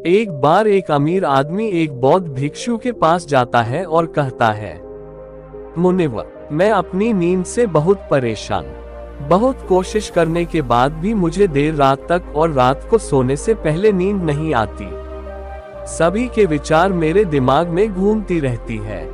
एक बार एक अमीर आदमी एक बौद्ध भिक्षु के पास जाता है और कहता है, मुनिवर, मैं अपनी नींद से बहुत परेशान। बहुत कोशिश करने के बाद भी मुझे देर रात तक और रात को सोने से पहले नींद नहीं आती। सभी के विचार मेरे दिमाग में घूमती रहती है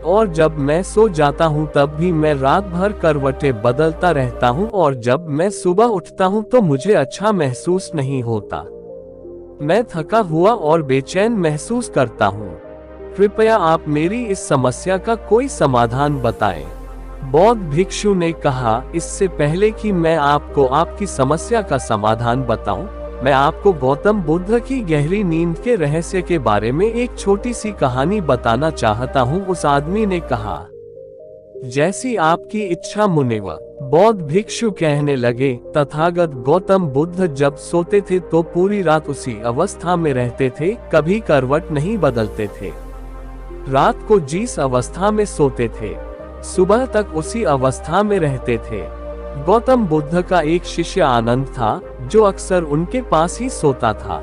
और जब मैं सो जाता हूँ तब भी मैं रात भर करवटें बदलता रहता हूँ और जब मैं सुबह उठता हूँ तो मुझे अच्छा महसूस नहीं होता। मैं थका हुआ और बेचैन महसूस करता हूँ। कृपया आप मेरी इस समस्या का कोई समाधान बताएं। बौद्ध भिक्षु ने कहा, इससे पहले कि मैं आपको आपकी समस्या का समाधान बताऊं, मैं आपको गौतम बुद्ध की गहरी नींद के रहस्य के बारे में एक छोटी सी कहानी बताना चाहता हूं। उस आदमी ने कहा, जैसी आपकी इच्छा मुनिवर। बौद्ध भिक्षु कहने लगे, तथागत गौतम बुद्ध जब सोते थे तो पूरी रात उसी अवस्था में रहते थे, कभी करवट नहीं बदलते थे। रात को जिस अवस्था में सोते थे, सुबह तक उसी अवस्था में रहते थे। गौतम बुद्ध का एक शिष्य आनंद था, जो अक्सर उनके पास ही सोता था।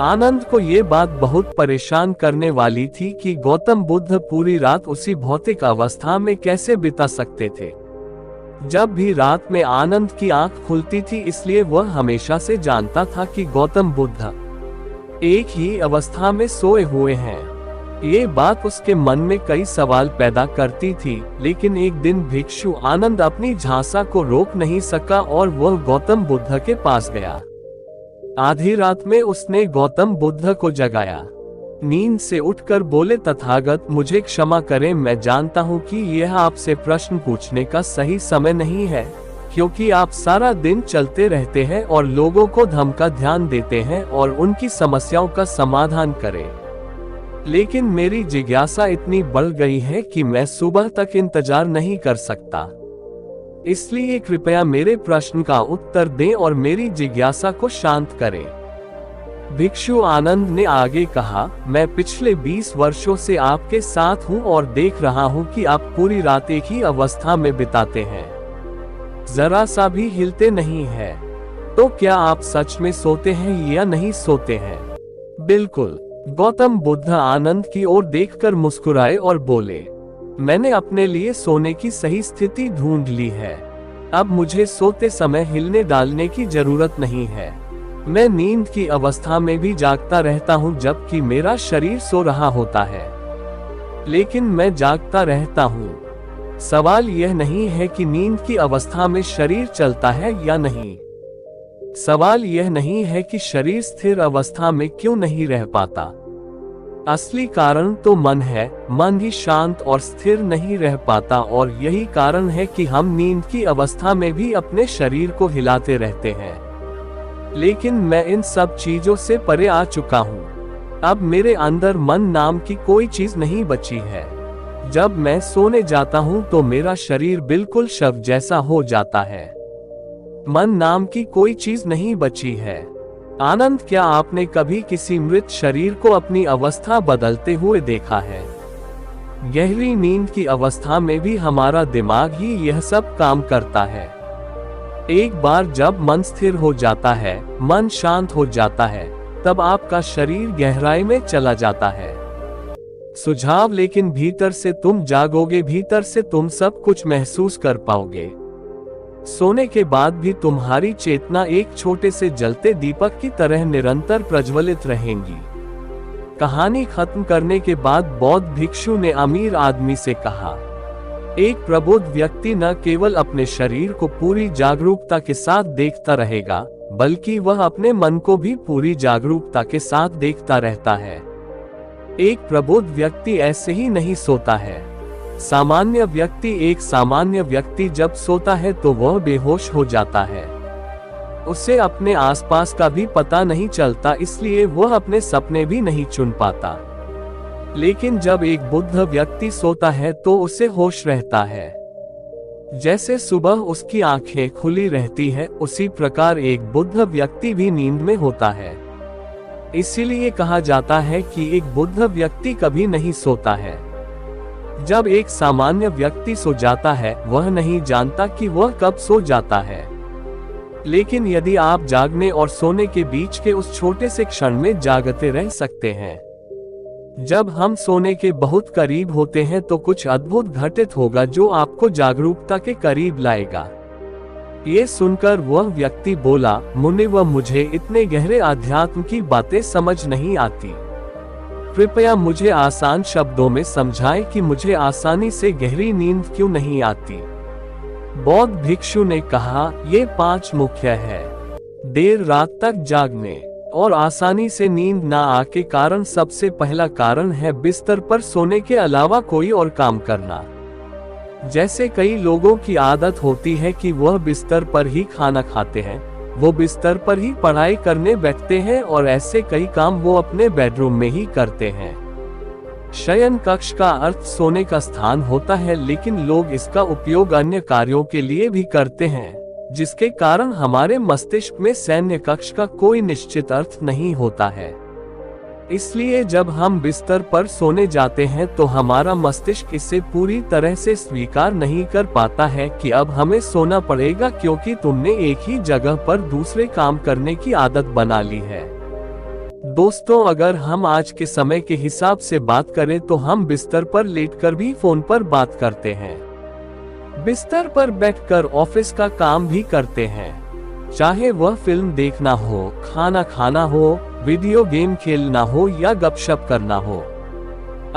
आनंद को ये बात बहुत परेशान करने वाली थी कि गौतम बुद्ध पूरी रात उसी भौतिक अवस्था में कैसे बिता सकते थे। जब भी रात में आनंद की आंख खुलती थी, इसलिए वह हमेशा से जानता था कि गौतम बुद्ध एक ही अवस्था में सोए हुए हैं। ये बात उसके मन में कई सवाल पैदा करती थी, लेकिन एक दिन भिक्षु आनंद अपनी झांसा को रोक नहीं सका और वह गौतम बुद्ध के पास गया। आधी रात में उसने गौतम बुद्ध को जगाया। नींद से उठकर बोले, तथागत मुझे क्षमा करें, मैं जानता हूँ कि यह आपसे प्रश्न पूछने का सही समय नहीं है, क्योंकि आप सारा दिन चलते रहते हैं और लोगों को धमका ध्यान देते हैं और उनकी समस्याओं का समाधान करें। लेकिन मेरी जिज्ञासा इतनी बढ़ गई है कि मैं सुबह तक इंतजार नहीं कर सकता। इसलिए कृपया मेरे प्रश्न का उत्तर दें और मेरी जिज्ञासा को शांत करें। भिक्षु आनंद ने आगे कहा, मैं पिछले 20 वर्षों से आपके साथ हूं और देख रहा हूं कि आप पूरी रात एक ही अवस्था में बिताते हैं, जरा सा भी हिलते नहीं हैं। तो क्या आप सच में सोते हैं या नहीं सोते हैं? बिल्कुल। गौतम बुद्ध आनंद की ओर देखकर मुस्कुराए और बोले, मैंने अपने लिए सोने की सही स्थिति ढूंढ ली है। अब मुझे सोते समय हिलने डालने की जरूरत नहीं है। मैं नींद की अवस्था में भी जागता रहता हूँ जबकि मेरा शरीर सो रहा होता है, लेकिन मैं जागता रहता हूँ। सवाल यह नहीं है कि नींद की अवस्था में शरीर चलता है या नहीं। सवाल यह नहीं है कि शरीर स्थिर अवस्था में क्यों नहीं रह पाता। असली कारण तो मन है। मन ही शांत और स्थिर नहीं रह पाता और यही कारण है कि हम नींद की अवस्था में भी अपने शरीर को हिलाते रहते हैं। लेकिन मैं इन सब चीजों से परे आ चुका हूँ। अब मेरे अंदर मन नाम की कोई चीज नहीं बची है। जब मैं सोने जाता हूँ तो मेरा शरीर बिल्कुल शव जैसा हो जाता है। मन नाम की कोई चीज नहीं बची है। आनंद, क्या आपने कभी किसी मृत शरीर को अपनी अवस्था बदलते हुए देखा है? गहरी नींद की अवस्था में भी हमारा दिमाग ही यह सब काम करता है। एक बार जब मन स्थिर हो जाता है, मन शांत हो जाता है, तब आपका शरीर गहराई में चला जाता है। सुझाव, लेकिन भीतर से तुम जागोगे, भीतर से तुम सब कुछ महसूस कर पाओगे। सोने के बाद भी तुम्हारी चेतना एक छोटे से जलते दीपक की तरह निरंतर प्रज्वलित रहेंगी। कहानी खत्म करने के बाद बौद्ध भिक्षु ने अमीर आदमी से कहा, एक प्रबुद्ध व्यक्ति न केवल अपने शरीर को पूरी जागरूकता के साथ देखता रहेगा, बल्कि वह अपने मन को भी पूरी जागरूकता के साथ देखता रहता है। एक प्रबुद्ध व्यक्ति ऐसे ही नहीं सोता है। एक सामान्य व्यक्ति जब सोता है तो वह बेहोश हो जाता है। उसे अपने आसपास का भी पता नहीं चलता, इसलिए वह अपने सपने भी नहीं चुन पाता। लेकिन जब एक बुद्ध व्यक्ति सोता है तो उसे होश रहता है। जैसे सुबह उसकी आंखें खुली रहती है, उसी प्रकार एक बुद्ध व्यक्ति भी नींद में होता है। इसीलिए कहा जाता है कि एक बुद्ध व्यक्ति कभी नहीं सोता है। जब एक सामान्य व्यक्ति सो जाता है, वह नहीं जानता कि वह कब सो जाता है। लेकिन यदि आप जागने और सोने के बीच के उस छोटे से क्षण में जागते रह सकते हैं, जब हम सोने के बहुत करीब होते हैं तो कुछ अद्भुत घटित होगा जो आपको जागरूकता के करीब लाएगा। ये सुनकर वह व्यक्ति बोला, मुनिवर, मुझे इतने गहरे अध्यात्म की बातें समझ नहीं आती। कृपया मुझे आसान शब्दों में समझाएं कि मुझे आसानी से गहरी नींद क्यों नहीं आती। बौद्ध भिक्षु ने कहा, ये 5 मुख्य है। देर रात तक जागने और आसानी से नींद ना आके कारण। सबसे पहला कारण है बिस्तर पर सोने के अलावा कोई और काम करना। जैसे कई लोगों की आदत होती है कि वह बिस्तर पर ही खाना खाते हैं, वो बिस्तर पर ही पढ़ाई करने बैठते हैं और ऐसे कई काम वो अपने बेडरूम में ही करते हैं। शयन कक्ष का अर्थ सोने का स्थान होता है, लेकिन लोग इसका उपयोग अन्य कार्यों के लिए भी करते हैं, जिसके कारण हमारे मस्तिष्क में शयन कक्ष का कोई निश्चित अर्थ नहीं होता है। इसलिए जब हम बिस्तर पर सोने जाते हैं तो हमारा मस्तिष्क इसे पूरी तरह से स्वीकार नहीं कर पाता है कि अब हमें सोना पड़ेगा, क्योंकि तुमने एक ही जगह पर दूसरे काम करने की आदत बना ली है। दोस्तों, अगर हम आज के समय के हिसाब से बात करें तो हम बिस्तर पर लेटकर भी फोन पर बात करते हैं, बिस्तर पर बैठकर ऑफिस का काम भी करते हैं, चाहे वह फिल्म देखना हो, खाना खाना हो, वीडियो गेम खेलना हो या गपशप करना हो।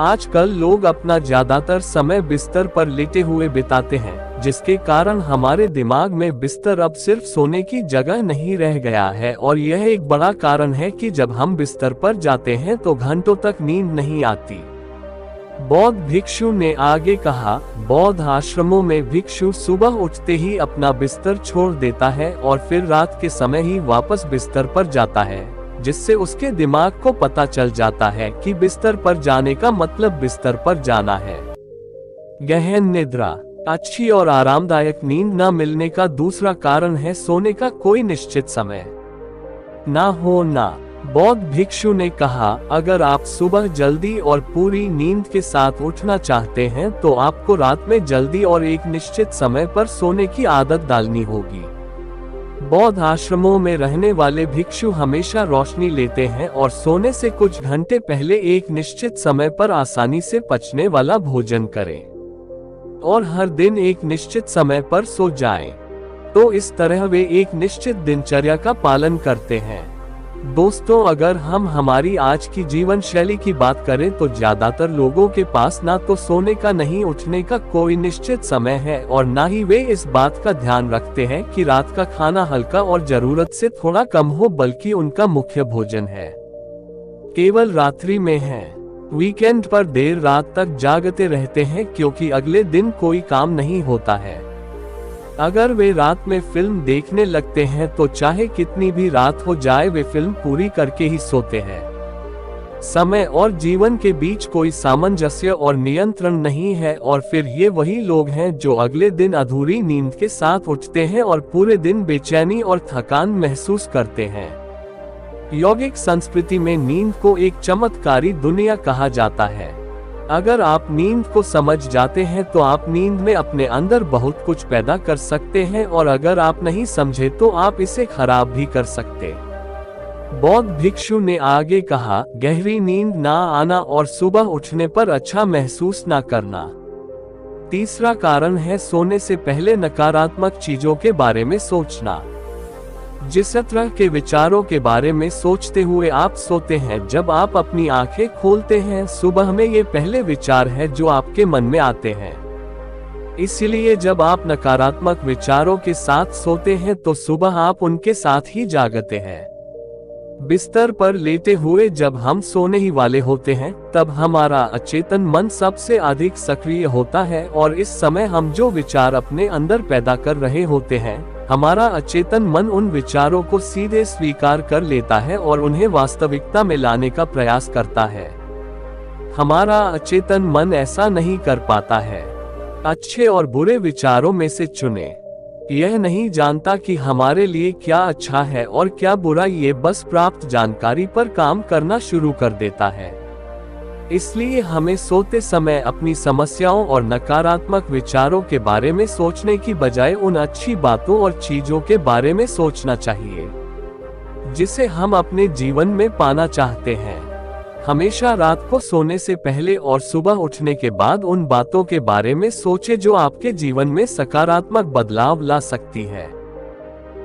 आजकल लोग अपना ज्यादातर समय बिस्तर पर लेटे हुए बिताते हैं, जिसके कारण हमारे दिमाग में बिस्तर अब सिर्फ सोने की जगह नहीं रह गया है। और यह एक बड़ा कारण है कि जब हम बिस्तर पर जाते हैं तो घंटों तक नींद नहीं आती। बौद्ध भिक्षु ने आगे कहा, बौद्ध आश्रमों में भिक्षु सुबह उठते ही अपना बिस्तर छोड़ देता है और फिर रात के समय ही वापस बिस्तर पर जाता है, जिससे उसके दिमाग को पता चल जाता है कि बिस्तर पर जाने का मतलब बिस्तर पर जाना है। गहन निद्रा। अच्छी और आरामदायक नींद न मिलने का दूसरा कारण है सोने का कोई निश्चित समय ना होना। बौद्ध भिक्षु ने कहा, अगर आप सुबह जल्दी और पूरी नींद के साथ उठना चाहते हैं तो आपको रात में जल्दी और एक निश्चित समय पर सोने की आदत डालनी होगी। बौद्ध आश्रमों में रहने वाले भिक्षु हमेशा रोशनी लेते हैं और सोने से कुछ घंटे पहले एक निश्चित समय पर आसानी से पचने वाला भोजन करें और हर दिन एक निश्चित समय पर सो जाएं। तो इस तरह वे एक निश्चित दिनचर्या का पालन करते हैं। दोस्तों, अगर हम हमारी आज की जीवन शैली की बात करें तो ज्यादातर लोगों के पास ना तो सोने का नहीं उठने का कोई निश्चित समय है और ना ही वे इस बात का ध्यान रखते हैं कि रात का खाना हल्का और जरूरत से थोड़ा कम हो, बल्कि उनका मुख्य भोजन है केवल रात्रि में है। वीकेंड पर देर रात तक जागते रहते हैं क्योंकि अगले दिन कोई काम नहीं होता है। अगर वे रात में फिल्म देखने लगते हैं तो चाहे कितनी भी रात हो जाए वे फिल्म पूरी करके ही सोते हैं। समय और जीवन के बीच कोई सामंजस्य और नियंत्रण नहीं है और फिर ये वही लोग हैं जो अगले दिन अधूरी नींद के साथ उठते हैं और पूरे दिन बेचैनी और थकान महसूस करते हैं। यौगिक संस्कृति में नींद को एक चमत्कारी दुनिया कहा जाता है। अगर आप नींद को समझ जाते हैं तो आप नींद में अपने अंदर बहुत कुछ पैदा कर सकते हैं और अगर आप नहीं समझे तो आप इसे खराब भी कर सकते। बौद्ध भिक्षु ने आगे कहा, गहरी नींद ना आना और सुबह उठने पर अच्छा महसूस ना करना। तीसरा कारण है सोने से पहले नकारात्मक चीजों के बारे में सोचना। जिस तरह के विचारों के बारे में सोचते हुए आप सोते हैं, जब आप अपनी आंखें खोलते हैं सुबह में ये पहले विचार है जो आपके मन में आते हैं। इसलिए जब आप नकारात्मक विचारों के साथ सोते हैं तो सुबह आप उनके साथ ही जागते हैं। बिस्तर पर लेटे हुए जब हम सोने ही वाले होते हैं तब हमारा अचेतन मन सबसे अधिक सक्रिय होता है और इस समय हम जो विचार अपने अंदर पैदा कर रहे होते हैं, हमारा अचेतन मन उन विचारों को सीधे स्वीकार कर लेता है और उन्हें वास्तविकता में लाने का प्रयास करता है। हमारा अचेतन मन ऐसा नहीं कर पाता है। अच्छे और बुरे विचारों में से चुने। यह नहीं जानता कि हमारे लिए क्या अच्छा है और क्या बुरा, ये बस प्राप्त जानकारी पर काम करना शुरू कर देता है। इसलिए हमें सोते समय अपनी समस्याओं और नकारात्मक विचारों के बारे में सोचने की बजाय उन अच्छी बातों और चीजों के बारे में सोचना चाहिए जिसे हम अपने जीवन में पाना चाहते हैं। हमेशा रात को सोने से पहले और सुबह उठने के बाद उन बातों के बारे में सोचें जो आपके जीवन में सकारात्मक बदलाव ला सकती है।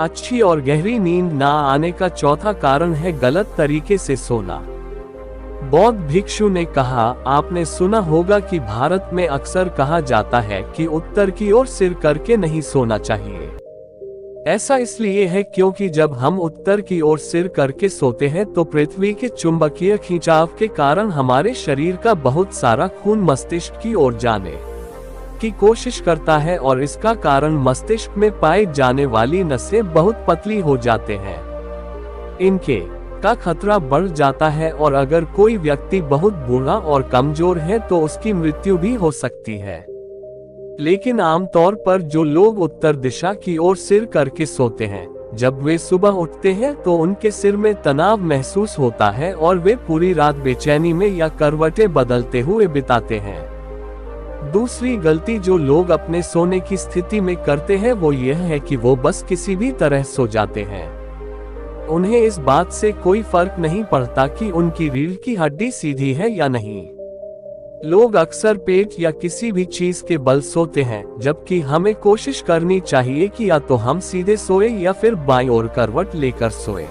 अच्छी और गहरी नींद ना आने का चौथा कारण है गलत तरीके से सोना। बौद्ध भिक्षु ने कहा, आपने सुना होगा कि भारत में अक्सर कहा जाता है कि उत्तर की ओर सिर करके नहीं सोना चाहिए। ऐसा इसलिए है क्योंकि जब हम उत्तर की ओर सिर करके सोते हैं तो पृथ्वी के चुंबकीय खिंचाव के कारण हमारे शरीर का बहुत सारा खून मस्तिष्क की ओर जाने की कोशिश करता है और इसका कारण मस्तिष्क में पाई जाने वाली नसें बहुत पतली हो जाते हैं। इनके का खतरा बढ़ जाता है और अगर कोई व्यक्ति बहुत बूढ़ा और कमजोर है तो उसकी मृत्यु भी हो सकती है। लेकिन आमतौर पर जो लोग उत्तर दिशा की ओर सिर करके सोते हैं, जब वे सुबह उठते हैं तो उनके सिर में तनाव महसूस होता है और वे पूरी रात बेचैनी में या करवटें बदलते हुए बिताते हैं। दूसरी गलती जो लोग अपने सोने की स्थिति में करते हैं वो यह है कि वो बस किसी भी तरह सो जाते हैं। उन्हें इस बात से कोई फर्क नहीं पड़ता कि उनकी रीढ़ की हड्डी सीधी है या नहीं। लोग अक्सर पेट या किसी भी चीज के बल सोते हैं, जबकि हमें कोशिश करनी चाहिए कि या तो हम सीधे सोए या फिर बाईं ओर करवट लेकर सोए।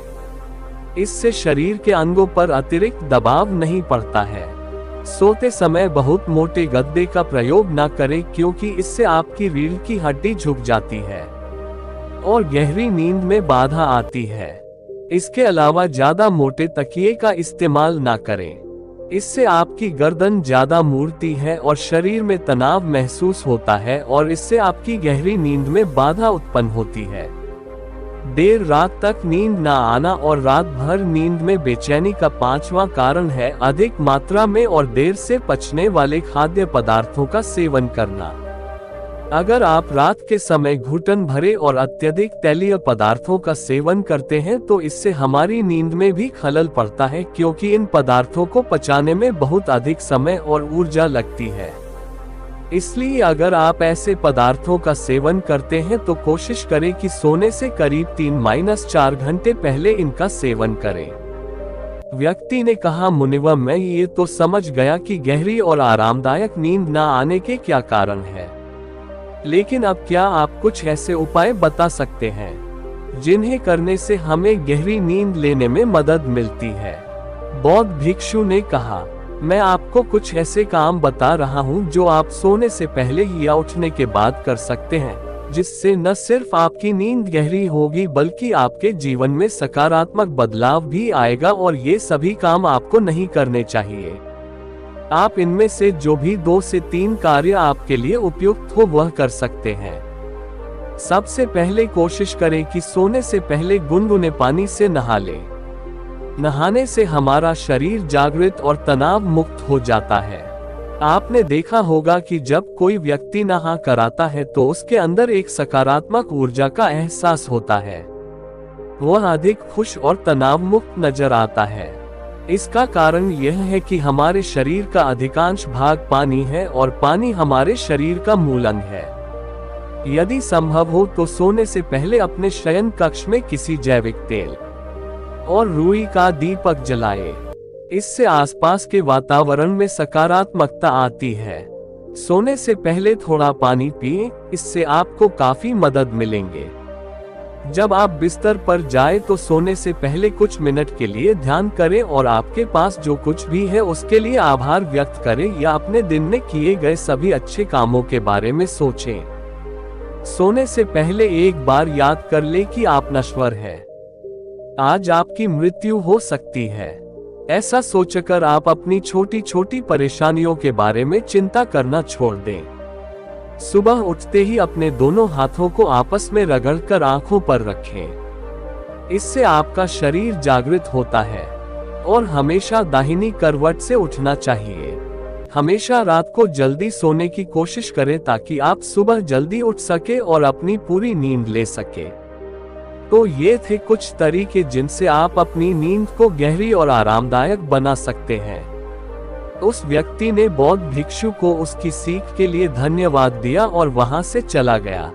इससे शरीर के अंगों पर अतिरिक्त दबाव नहीं पड़ता है। सोते समय बहुत मोटे गद्दे का प्रयोग न करें क्योंकि इससे आपकी रीढ़ की हड्डी झुक जाती है और गहरी नींद में बाधा आती है। इसके अलावा ज्यादा मोटे तकिए का इस्तेमाल ना करें, इससे आपकी गर्दन ज्यादा मुड़ती है और शरीर में तनाव महसूस होता है और इससे आपकी गहरी नींद में बाधा उत्पन्न होती है। देर रात तक नींद ना आना और रात भर नींद में बेचैनी का पांचवा कारण है अधिक मात्रा में और देर से पचने वाले खाद्य पदार्थों का सेवन करना। अगर आप रात के समय घुटन भरे और अत्यधिक तैलीय पदार्थों का सेवन करते हैं तो इससे हमारी नींद में भी खलल पड़ता है क्योंकि इन पदार्थों को पचाने में बहुत अधिक समय और ऊर्जा लगती है। इसलिए अगर आप ऐसे पदार्थों का सेवन करते हैं तो कोशिश करें कि सोने से करीब 3-4 घंटे पहले इनका सेवन करें। व्यक्ति ने कहा, मुनिवर, मैं ये तो समझ गया कि गहरी और आरामदायक नींद ना आने के क्या कारण है, लेकिन अब क्या आप कुछ ऐसे उपाय बता सकते हैं जिन्हें करने से हमें गहरी नींद लेने में मदद मिलती है। बौद्ध भिक्षु ने कहा, मैं आपको कुछ ऐसे काम बता रहा हूँ जो आप सोने से पहले या उठने के बाद कर सकते हैं, जिससे न सिर्फ आपकी नींद गहरी होगी बल्कि आपके जीवन में सकारात्मक बदलाव भी आएगा। और ये सभी काम आपको नहीं करने चाहिए। आप इनमें से जो भी 2 से 3 कार्य आपके लिए उपयुक्त हो वह कर सकते हैं। सबसे पहले कोशिश करें कि सोने से पहले गुनगुने पानी से नहा लें। नहाने से हमारा शरीर जागृत और तनाव मुक्त हो जाता है। आपने देखा होगा कि जब कोई व्यक्ति नहा कर आता है तो उसके अंदर एक सकारात्मक ऊर्जा का एहसास होता है। वह अधिक खुश और तनाव मुक्त नजर आता है। इसका कारण यह है कि हमारे शरीर का अधिकांश भाग पानी है और पानी हमारे शरीर का मूल अंग है। यदि संभव हो तो सोने से पहले अपने शयन कक्ष में किसी जैविक तेल और रुई का दीपक जलाएं। इससे आसपास के वातावरण में सकारात्मकता आती है। सोने से पहले थोड़ा पानी पिएं, इससे आपको काफी मदद मिलेंगे। जब आप बिस्तर पर जाएं तो सोने से पहले कुछ मिनट के लिए ध्यान करें और आपके पास जो कुछ भी है उसके लिए आभार व्यक्त करें या अपने दिन में किए गए सभी अच्छे कामों के बारे में सोचें। सोने से पहले एक बार याद कर लें कि आप नश्वर हैं। आज आपकी मृत्यु हो सकती है। ऐसा सोचकर आप अपनी छोटी छोटी परेशानियों के बारे में चिंता करना छोड़ दें। सुबह उठते ही अपने दोनों हाथों को आपस में रगड़कर आंखों पर रखें। इससे आपका शरीर जागृत होता है और हमेशा दाहिनी करवट से उठना चाहिए। हमेशा रात को जल्दी सोने की कोशिश करें ताकि आप सुबह जल्दी उठ सके और अपनी पूरी नींद ले सके। तो ये थे कुछ तरीके जिनसे आप अपनी नींद को गहरी और आरामदायक बना सकते हैं। उस व्यक्ति ने बौद्ध भिक्षु को उसकी सीख के लिए धन्यवाद दिया और वहां से चला गया।